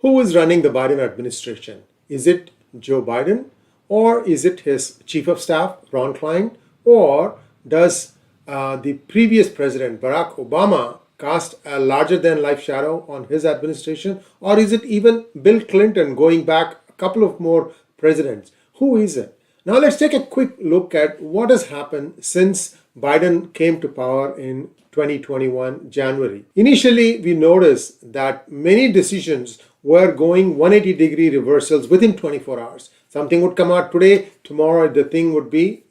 Who is running the Biden administration? Is it Joe Biden, or is it his chief of staff, Ron Klein, or does the previous president, Barack Obama, cast a larger than life shadow on his administration, or is it even Bill Clinton going back a couple of more presidents? Who is it? Now let's take a quick look at what has happened since Biden came to power in 2021 January. Initially, we noticed that many decisions were going 180-degree reversals within 24 hours. Something would come out today, tomorrow the thing would be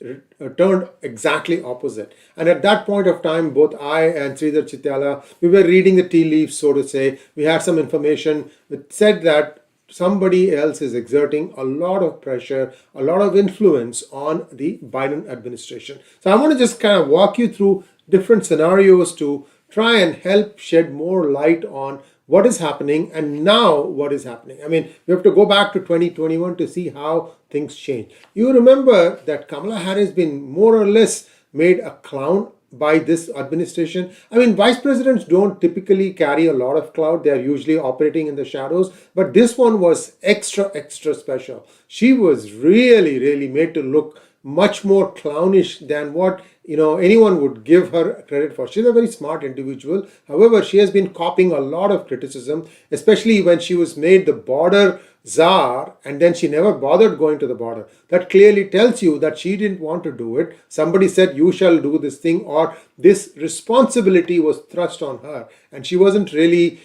turned exactly opposite. And at that point of time, both I and 𝙒𝙗𝙧𝙤𝙪, we were reading the tea leaves, so to say. We had some information that said that somebody else is exerting a lot of pressure, a lot of influence on the Biden administration. So I want to just kind of walk you through different scenarios to try and help shed more light on what is happening and now what is happening. I mean, we have to go back to 2021 to see how things change. You remember that Kamala Harris been more or less made a clown by this administration. I mean, vice presidents don't typically carry a lot of clout. They are usually operating in the shadows. But this one was extra special. She was really made to look much more clownish than what anyone would give her credit for. She's a very smart individual. However, she has been copying a lot of criticism, especially when she was made the border czar and then she never bothered going to the border. That clearly tells you that she didn't want to do it. Somebody said, you shall do this thing, or this responsibility was thrust on her and she wasn't really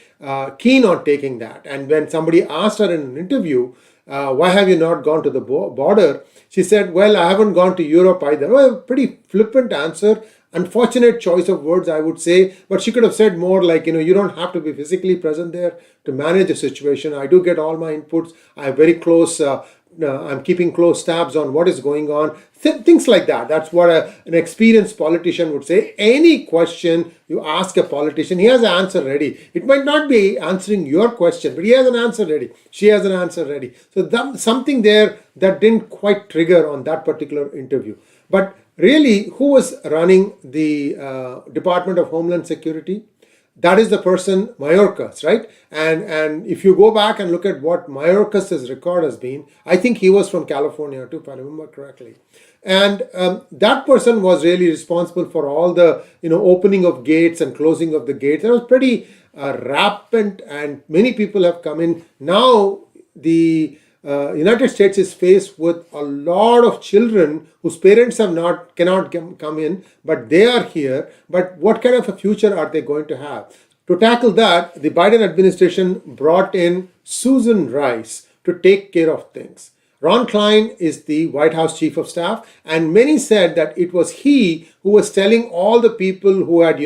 keen on taking that. And when somebody asked her in an interview, why have you not gone to the border? She said, well, I haven't gone to Europe either. Well, pretty flippant answer. Unfortunate choice of words, I would say. But she could have said more like, you don't have to be physically present there to manage the situation. I do get all my inputs. I have very close, I'm keeping close tabs on what is going on. Things like that. That's what an experienced politician would say. Any question you ask a politician, he has an answer ready. It might not be answering your question, but he has an answer ready. She has an answer ready. So something there that didn't quite trigger on that particular interview. But really, who was running the Department of Homeland Security? That is the person, Mayorkas, right? And if you go back and look at what Mayorkas' record has been, I think he was from California too, if I remember correctly. And that person was really responsible for all the opening of gates and closing of the gates. It was pretty rampant, and many people have come in. Now the United States is faced with a lot of children whose parents cannot come in, but they are here. But what kind of a future are they going to have? To tackle that, the Biden administration brought in Susan Rice to take care of things. Ron Klein is the White House Chief of Staff, and many said that it was he who was telling all the people who had,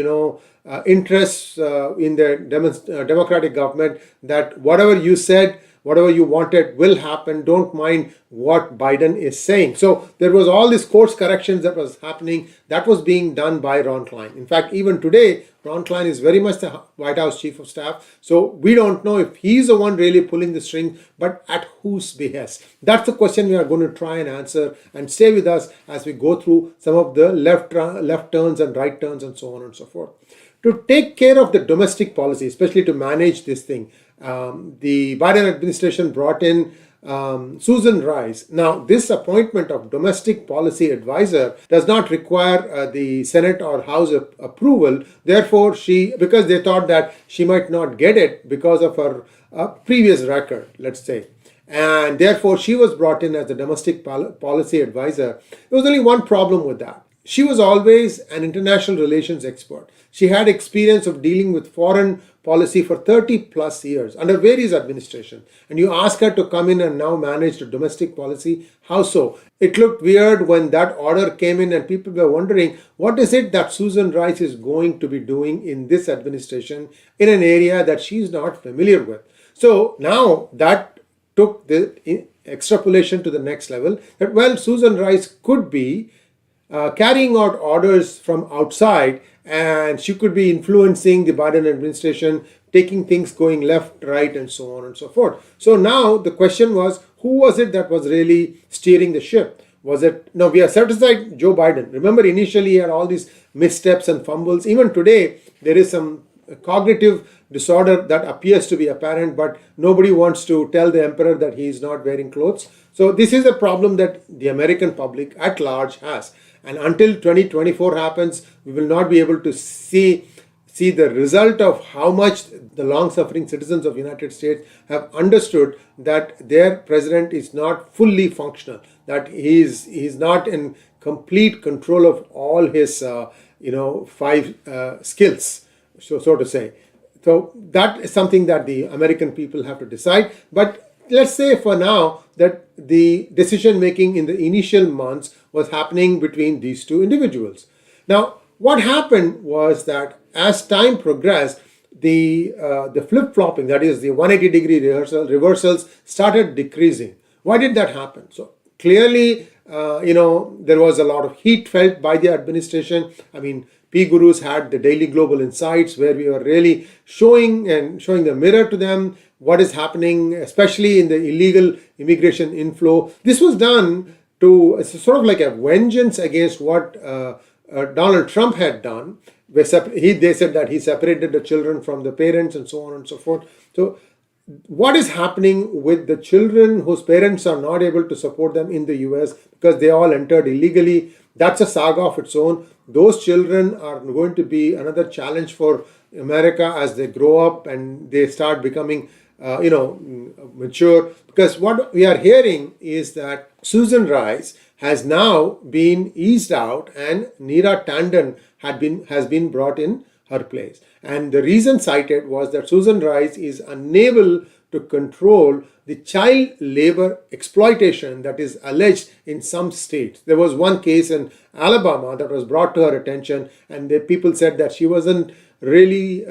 interests in the Democratic government that whatever you said, whatever you wanted will happen. Don't mind what Biden is saying. So there was all these course corrections that was happening. That was being done by Ron Klein. In fact, even today, Ron Klein is very much the White House Chief of Staff. So we don't know if he's the one really pulling the string, but at whose behest? That's the question we are going to try and answer. And stay with us as we go through some of the left turns and right turns and so on and so forth. To take care of the domestic policy, especially to manage this thing, the Biden administration brought in Susan Rice. Now, this appointment of domestic policy advisor does not require the Senate or House approval. Therefore, because they thought that she might not get it because of her previous record, let's say. And therefore, she was brought in as a domestic policy advisor. There was only one problem with that. She was always an international relations expert. She had experience of dealing with foreign policy for 30 plus years under various administrations. And you ask her to come in and now manage the domestic policy. How so? It looked weird when that order came in and people were wondering, what is it that Susan Rice is going to be doing in this administration in an area that she's not familiar with? So now that took the extrapolation to the next level, that well, Susan Rice could be carrying out orders from outside, and she could be influencing the Biden administration, taking things going left, right, and so on and so forth. So now the question was, who was it that was really steering the ship? Was it, no, we have set aside Joe Biden. Remember, initially he had all these missteps and fumbles. Even today, there is some cognitive disorder that appears to be apparent, but nobody wants to tell the emperor that he is not wearing clothes. So this is a problem that the American public at large has. And until 2024 happens, we will not be able to see the result of how much the long-suffering citizens of the United States have understood that their president is not fully functional, that he is not in complete control of all his five skills, so to say. So that is something that the American people have to decide. But let's say for now that the decision making in the initial months was happening between these two individuals. Now, what happened was that as time progressed, the flip-flopping, that is the 180-degree reversals, started decreasing. Why did that happen? So clearly, there was a lot of heat felt by the administration. I mean, PGurus had the daily global insights where we were really showing the mirror to them what is happening, especially in the illegal immigration inflow. This was done to sort of like a vengeance against what Donald Trump had done. They said that he separated the children from the parents and so on and so forth. So what is happening with the children whose parents are not able to support them in the US because they all entered illegally? That's a saga of its own. Those children are going to be another challenge for America as they grow up and they start becoming mature. Because what we are hearing is that Susan Rice has now been eased out and Neera Tanden has been brought in her place. And the reason cited was that Susan Rice is unable to control the child labor exploitation that is alleged in some states. There was one case in Alabama that was brought to her attention, and the people said that she wasn't really,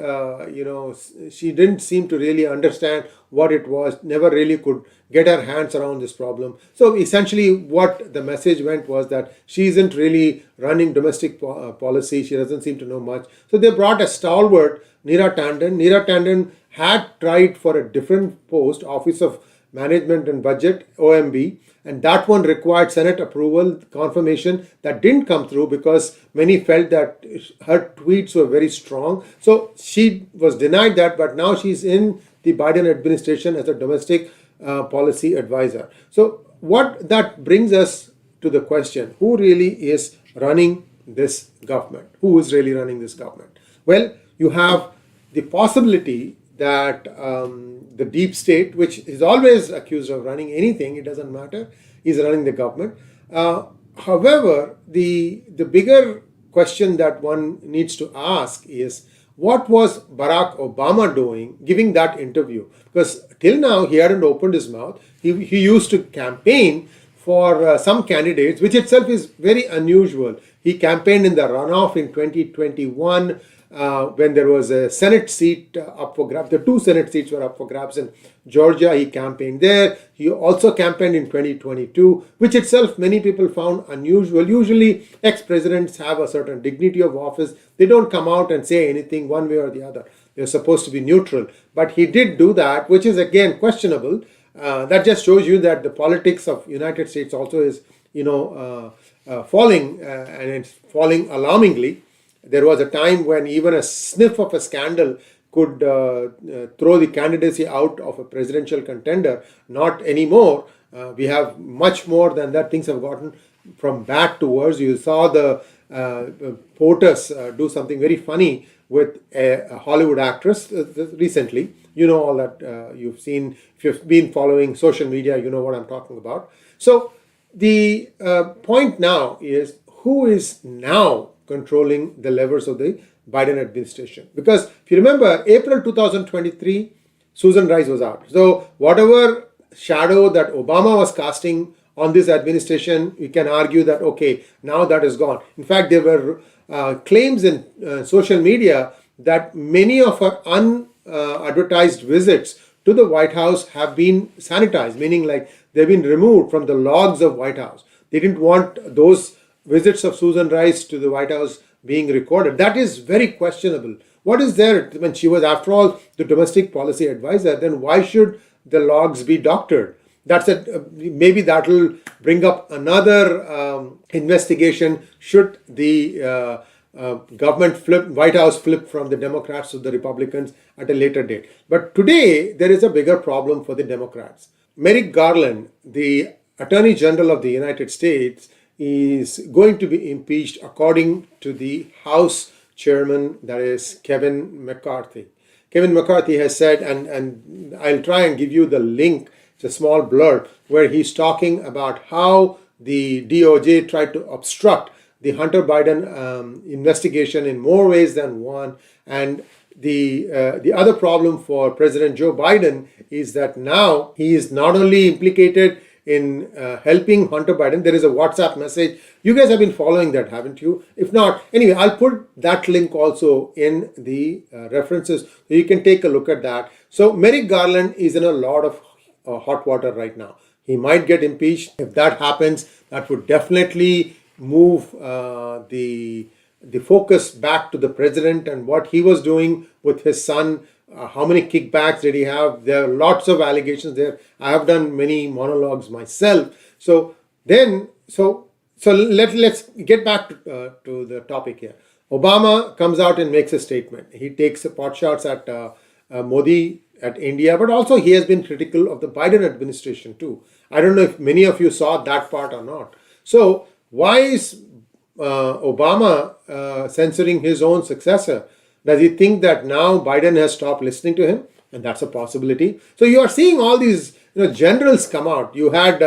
she didn't seem to really understand what it was, never really could get her hands around this problem. So essentially what the message went was that she isn't really running domestic policy, she doesn't seem to know much. So they brought a stalwart, Neera Tanden. Neera Tanden had tried for a different post, Office of Management and Budget, OMB, and that one required Senate approval, confirmation. That didn't come through because many felt that her tweets were very strong. So she was denied that, but now she's in the Biden administration as a domestic policy advisor. So what that brings us to the question, who really is running this government? Who is really running this government? Well, you have the possibility that the deep state, which is always accused of running anything, it doesn't matter, is running the government. However, the bigger question that one needs to ask is, what was Barack Obama doing giving that interview? Because till now he hadn't opened his mouth. He used to campaign for some candidates, which itself is very unusual. He campaigned in the runoff in 2021 when there was a Senate seat up for grabs. The two Senate seats were up for grabs in Georgia. He campaigned there. He also campaigned in 2022, which itself many people found unusual. Usually ex-presidents have a certain dignity of office. They don't come out and say anything one way or the other. They're supposed to be neutral. But he did do that, which is again questionable. That just shows you that the politics of United States also is, falling, and it's falling alarmingly. There was a time when even a sniff of a scandal could throw the candidacy out of a presidential contender. Not anymore. We have much more than that. Things have gotten from bad to worse. You saw the POTUS do something very funny with a Hollywood actress recently. You know all that. You've seen, if you've been following social media, you know what I'm talking about. So the point now is, who is now controlling the levers of the Biden administration? Because if you remember, April 2023, Susan Rice was out. So whatever shadow that Obama was casting on this administration, we can argue that, okay, now that is gone. In fact, there were claims in social media that many of her unadvertised visits to the White House have been sanitized, meaning like they've been removed from the logs of White House. They didn't want those visits of Susan Rice to the White House being recorded. That is very questionable. What is there when she was, after all, the domestic policy advisor? Then why should the logs be doctored? That's maybe that will bring up another investigation should the government flip, White House flip from the Democrats to the Republicans at a later date. But today, there is a bigger problem for the Democrats. Merrick Garland, the Attorney General of the United States, is going to be impeached according to the House Chairman, that is Kevin McCarthy. Kevin McCarthy has said, and I'll try and give you the link, it's a small blurb, where he's talking about how the DOJ tried to obstruct the Hunter Biden investigation in more ways than one. And the other problem for President Joe Biden is that now he is not only implicated in helping Hunter Biden. There is a WhatsApp message. You guys have been following that, haven't you? If not, anyway, I'll put that link also in the references so you can take a look at that. So Merrick Garland is in a lot of hot water right now. He might get impeached. If that happens, that would definitely move the focus back to the president and what he was doing with his son. How many kickbacks did he have? There are lots of allegations there. I have done many monologues myself. Let's get back to the topic here. Obama comes out and makes a statement. He takes pot shots at Modi, at India, but also he has been critical of the Biden administration too. I don't know if many of you saw that part or not. So why is Obama censoring his own successor? Does he think that now Biden has stopped listening to him? And that's a possibility. So you are seeing all these generals come out. You had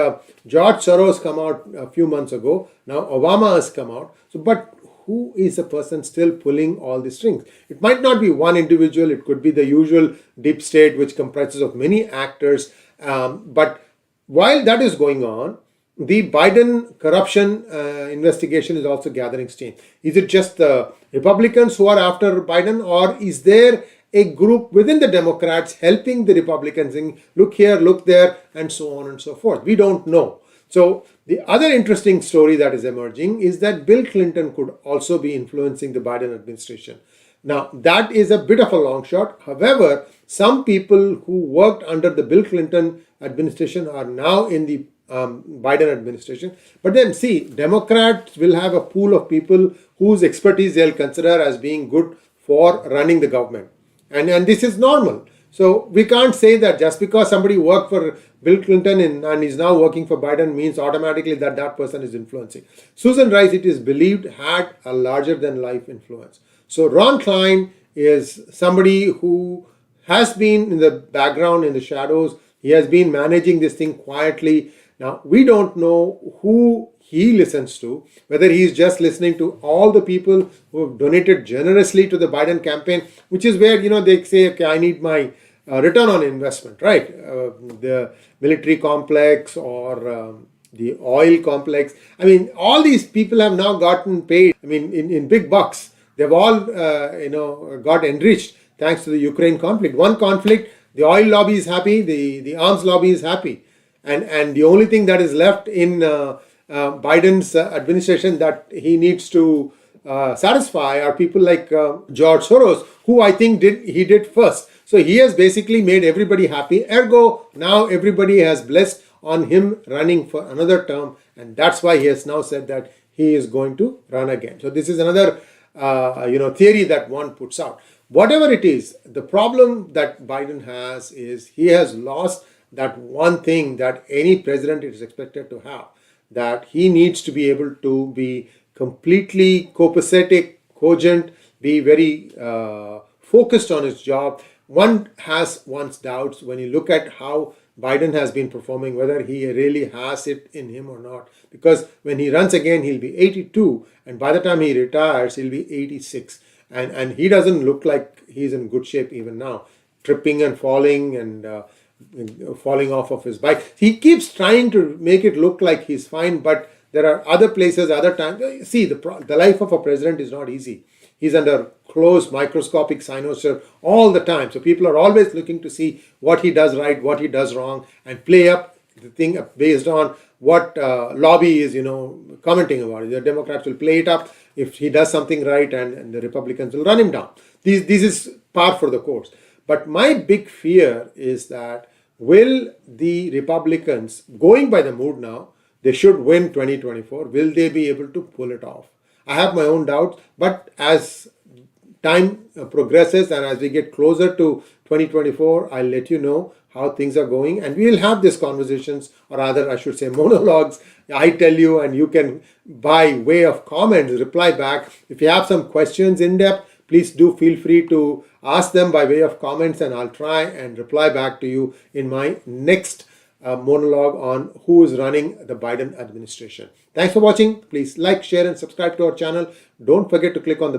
George Soros come out a few months ago. Now Obama has come out. So, but who is the person still pulling all the strings? It might not be one individual. It could be the usual deep state, which comprises of many actors. But while that is going on, the Biden corruption investigation is also gathering steam. Is it just the Republicans who are after Biden, or is there a group within the Democrats helping the Republicans saying, look here, look there, and so on and so forth? We don't know. So the other interesting story that is emerging is that Bill Clinton could also be influencing the Biden administration. Now, that is a bit of a long shot. However, some people who worked under the Bill Clinton administration are now in the Biden administration. But then see, Democrats will have a pool of people whose expertise they'll consider as being good for running the government. And this is normal. So we can't say that just because somebody worked for Bill Clinton and is now working for Biden means automatically that that person is influencing. Susan Rice, it is believed, had a larger than life influence. So Ron Klein is somebody who has been in the background, in the shadows. He has been managing this thing quietly. Now, we don't know who he listens to, whether he's just listening to all the people who have donated generously to the Biden campaign, which is where, they say, okay, I need my return on investment, right? The military complex or the oil complex. I mean, all these people have now gotten paid, in big bucks. They've all, got enriched thanks to the Ukraine conflict. One conflict, the oil lobby is happy, the arms lobby is happy. And the only thing that is left in Biden's administration that he needs to satisfy are people like George Soros, who I think he did first. So he has basically made everybody happy. Ergo, now everybody has blessed on him running for another term. And that's why he has now said that he is going to run again. So this is another theory that one puts out. Whatever it is, the problem that Biden has is he has lost that one thing that any president is expected to have, that he needs to be able to be completely copacetic, cogent, be very focused on his job. One has one's doubts when you look at how Biden has been performing, whether he really has it in him or not. Because when he runs again, he'll be 82, and by the time he retires, he'll be 86. And he doesn't look like he's in good shape even now, tripping and falling and falling off of his bike. He keeps trying to make it look like he's fine, but there are other places, other times. See, the life of a president is not easy. He's under close microscopic cynosure all the time. So people are always looking to see what he does right, what he does wrong, and play up the thing based on what lobby is, commenting about it. The Democrats will play it up if he does something right, and the Republicans will run him down. This is par for the course. But my big fear is that will the Republicans, going by the mood now, they should win 2024, will they be able to pull it off? I have my own doubts, but as time progresses and as we get closer to 2024, I'll let you know how things are going, and we will have these conversations, or rather I should say monologues. I tell you and you can, by way of comments, reply back. If you have some questions in depth, please do feel free to ask them by way of comments, and I'll try and reply back to you in my next monologue on who is running the Biden administration. Thanks for watching. Please like, share and subscribe to our channel. Don't forget to click on the